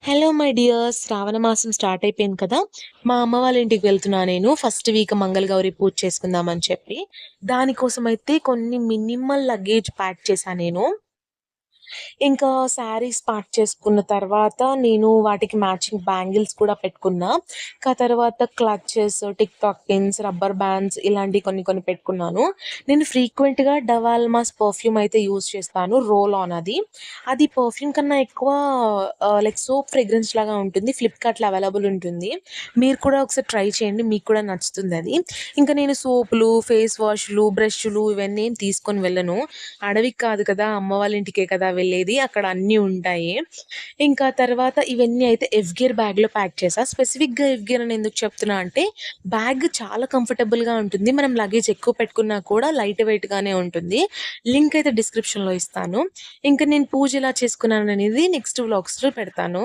Hello my dears! శ్రావణ మాసం start అయిపోయింది కదా! మా అమ్మ వాళ్ళ ఇంటికి వెళ్తున్నా నేను. ఫస్ట్ వీక్ మంగళగౌరి పూజ చేసుకుందామని చెప్పి. దానికోసమైతే కొన్ని మినిమల్ లగేజ్ ప్యాక్ చేశా నేను. ఇంకా శారీస్ పార్ట్ చేసుకున్న తర్వాత నేను వాటికి మ్యాచింగ్ బ్యాంగిల్స్ కూడా పెట్టుకున్నా. తర్వాత clutches, tick talk pins, rubber bands ఇలాంటివి కొన్ని కొన్ని పెట్టుకున్నాను. నేను ఫ్రీక్వెంట్‌గా డవ్ ఆల్మాస్ పర్ఫ్యూమ్ అయితే యూజ్ చేస్తాను. రోల్ ఆన్ అది. అది పర్ఫ్యూమ్ కన్నా ఎక్కువ లైక్ సోప్ ఫ్రేగ్రెన్స్ లాగా ఉంటుంది. ఫ్లిప్‌కార్ట్‌లో అవైలబుల్ ఉంటుంది. మీరు కూడా ఒకసారి ట్రై చేయండి. మీకు కూడా నచ్చుతుందది. ఇంకా నేను సోపులు, ఫేస్ వాష్‌లు, బ్రష్‌లు ఇవన్నీ ఏం తీసుకొని వెళ్ళను. అడవికి కాదు కదా! అమ్మ వాళ్ళ ఇంటికే కదా వెళ్ళేది. అక్కడ అన్నీ ఉంటాయి. ఇంకా తర్వాత ఇవన్నీ అయితే ఎఫ్ గేర్ బ్యాగ్‌లో ప్యాక్ చేశా. స్పెసిఫిక్‌గా ఎఫ్ గేర్ అని ఎందుకు చెప్తున్నా అంటే, బ్యాగ్ చాలా కంఫర్టబుల్‌గా ఉంటుంది. మనం లగేజ్ ఎక్కువ పెట్టుకున్నా కూడా లైట్ వెయిట్‌గానే ఉంటుంది. లింక్ అయితే డిస్క్రిప్షన్‌లో ఇస్తాను. ఇంక నేను పూజ ఎలా చేసుకున్నాననేది నెక్స్ట్ వ్లాగ్స్‌లో పెడతాను.